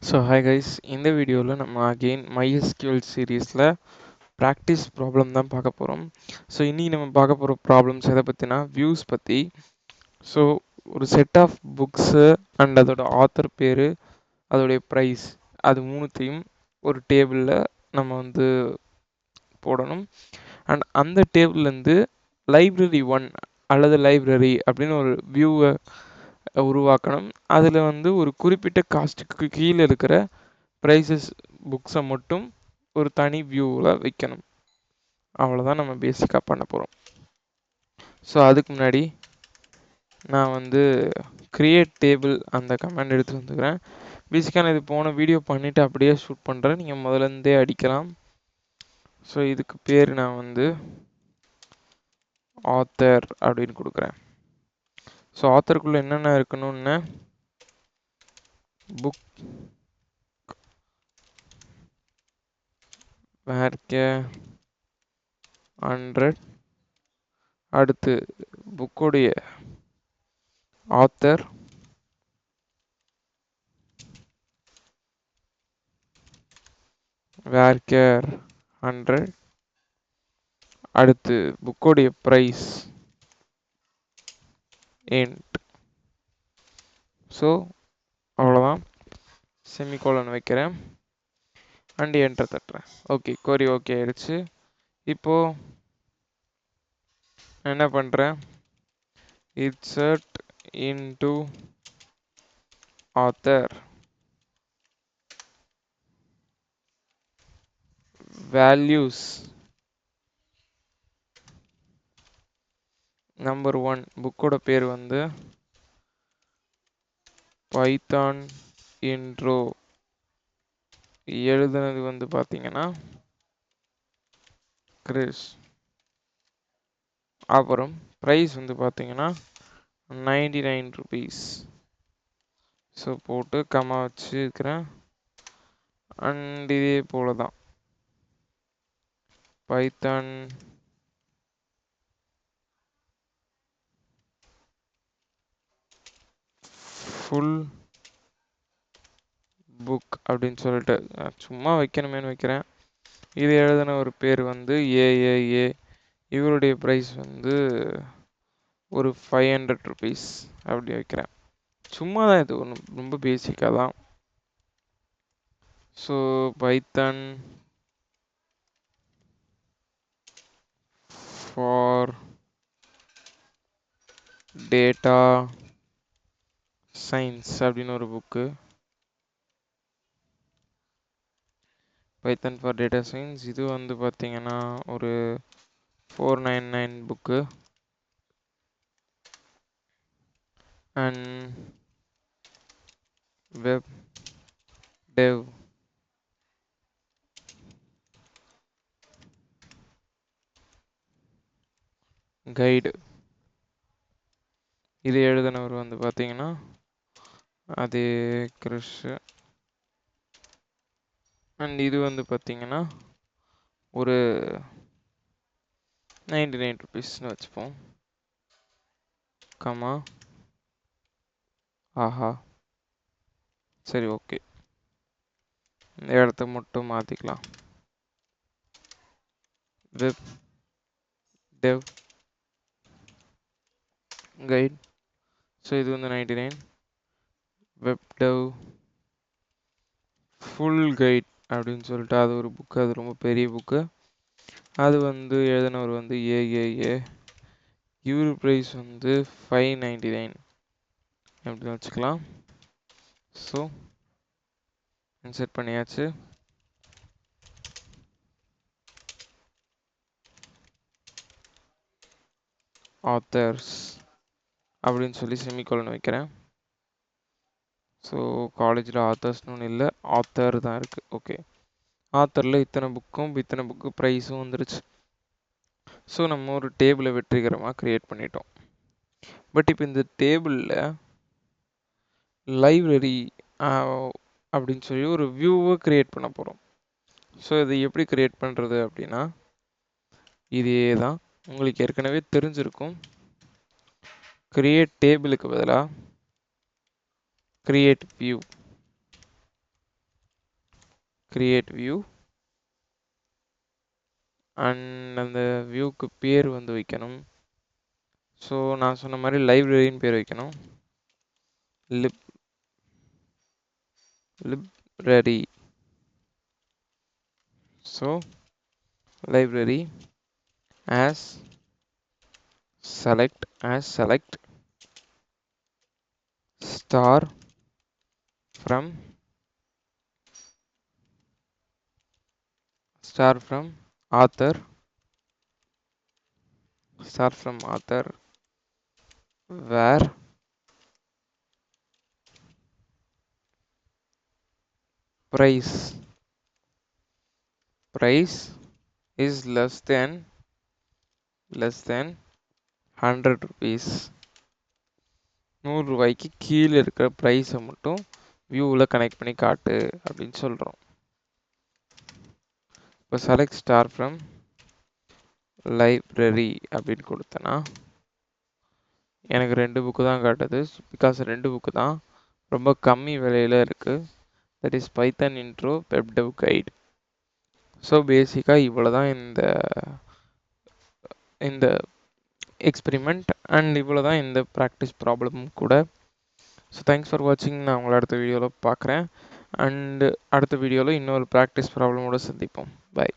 So hi guys, இந்த வீடியோவில் நம்ம அகெயின் MySQL சீரீஸில் ப்ராக்டிஸ் ப்ராப்ளம் தான் பார்க்க போகிறோம். ஸோ இன்றைக்கி நம்ம பார்க்க போகிற ப்ராப்ளம்ஸ் எதை பற்றினா வியூஸ் பற்றி. ஸோ ஒரு செட் ஆஃப் புக்ஸு அண்ட் அதோட ஆத்தர் பேர், அதோடைய ப்ரைஸ், அது மூணுத்தையும் ஒரு டேபிளில் நம்ம போடணும். அண்ட் அந்த டேபிள்லேருந்து லைப்ரரி 1 அல்லது லைப்ரரி அப்படின்னு ஒரு வியூவை உருவாக்கணும். அதில் ஒரு குறிப்பிட்ட காஸ்ட்டுக்கு கீழே இருக்கிற ப்ரைஸஸ் புக்ஸை மட்டும் ஒரு தனி வியூவில் வைக்கணும். அவ்வளோதான் நம்ம பேசிக்காக பண்ண போகிறோம். ஸோ அதுக்கு முன்னாடி நான் கிரியேட் டேபிள் அந்த கமெண்ட் எடுத்து வந்துக்கிறேன். பேசிக்காக நான் இது போன வீடியோ பண்ணிவிட்டு அப்படியே ஷூட் பண்ணுறேன். நீங்கள் முதலேருந்தே அடிக்கலாம். ஸோ இதுக்கு பேர் நான் ஆத்தர் அப்படின்னு கொடுக்குறேன். ஸோ ஆத்தருக்குள்ளே என்னென்ன இருக்கணும்னு புக் வேர்க்கே 100, அடுத்து புக்குடைய ஆத்தர், வேர்க்கேர் 100, அடுத்து புக்குடைய ப்ரைஸ் இன்ட். ஸோ அவ்வளோதான், செமிகோலன் வைக்கிறேன் அண்ட் என்டர் தட்டுறேன். ஓகே, கொரி ஓகே ஆயிடுச்சு. இப்போது என்ன பண்ணுறேன், insert into author values number 1, புக்கோட பேர் பைத்தான் இன்ட்ரோ, எழுதுனது பார்த்தீங்கன்னா கிறிஸ். அப்புறம் ப்ரைஸ் பார்த்தீங்கன்னா 99 ருபீஸ். ஸோ போட்டு கம்மா வச்சு இருக்கிறேன். அண்ட் இதே போல தான் பைத்தான் ஃபுல் புக் அப்படின்னு சொல்லிட்டு சும்மா வைக்கணுமேனு வைக்கிறேன். இது எழுதின ஒரு பேர் ஏஏஏ. இவருடைய ப்ரைஸ் ஒரு 500 ருபீஸ் அப்படி வைக்கிறேன். சும்மா தான், இது ஒன்று ரொம்ப பேசிக்காக தான். So Python for data science அப்படின்னு ஒரு book, Python for data science. இது பார்த்தீங்கன்னா ஒரு 499 புக்கு. அண்ட் வெப் டெவ் கைடு, இது எழுதினவர் பார்த்தீங்கன்னா அது கிறிஷ். அண்ட் இது பார்த்தீங்கன்னா ஒரு 99 ருபீஸ்னு வச்சுப்போம். கமா ஆஹா, சரி ஓகே, இந்த இடத்த மட்டும் மாற்றிக்கலாம். Web டெவ் guide. ஸோ இது 99. வெப் டெவ் ஃபுல் கைட் அப்படின்னு சொல்லிட்டு அது ஒரு புக்கு, அது ரொம்ப பெரிய புக்கு. அது எழுதினவர் ஏஏஏ. இவர் ப்ரைஸ் 599 அப்படின்னு வச்சுக்கலாம். ஸோ இன்சர்ட் பண்ணியாச்சு. ஆத்தர்ஸ் அப்படின்னு சொல்லி செமிகோலன் வைக்கிறேன். ஸோ காலேஜில் ஆத்தர்ஸ்னு ஒன்று இல்லை, ஆத்தர் தான் இருக்குது. ஓகே, ஆத்தரில் இத்தனை புக்கு ப்ரைஸும் வந்துருச்சு. ஸோ நம்ம ஒரு டேபிளை வெற்றிகரமாக க்ரியேட் பண்ணிட்டோம். பட் இப்போ இந்த டேபிளில் லைப்ரரி அப்படின்னு சொல்லி ஒரு வியூவை க்ரியேட் பண்ண போகிறோம். ஸோ இதை எப்படி க்ரியேட் பண்ணுறது அப்படின்னா, இதே தான் உங்களுக்கு ஏற்கனவே தெரிஞ்சிருக்கும். கிரியேட் டேபிளுக்கு பதிலாக create view. Create view and அந்த வியூக்கு பேர் வந்து வைக்கணும். ஸோ நான் சொன்ன மாதிரி லைப்ரரின்னு பேர் வைக்கணும். library. So library as select star from author where price is less than 100 rupees. 100 ரூபாய்க்கு கீழே இருக்கிற ப்ரைஸை மட்டும் வியூவில் கனெக்ட் பண்ணி காட்டு அப்படின்னு சொல்கிறோம். இப்போ செலக்ட் ஸ்டார் ஃப்ரம் லைப்ரரி அப்படின்னு கொடுத்தேன்னா எனக்கு 2 புக்கு தான் காட்டுது. பிகாஸ் 2 புக்கு தான் ரொம்ப கம்மி விலையில் இருக்குது. That is Python intro web dev guide. So பேசிக்காக இவ்வளோ தான் இந்த எக்ஸ்பெரிமெண்ட் அண்ட் இவ்வளோ தான் இந்த ப்ராக்டிஸ் ப்ராப்ளமும் கூட. ஸோ தேங்க்ஸ் ஃபார் வாட்சிங். நான் உங்களை அடுத்த வீடியோவில் பார்க்குறேன். அண்டு அடுத்த வீடியோவில் இன்னொரு ப்ராக்டிஸ் ப்ராப்ளமோடு சந்திப்போம். பை.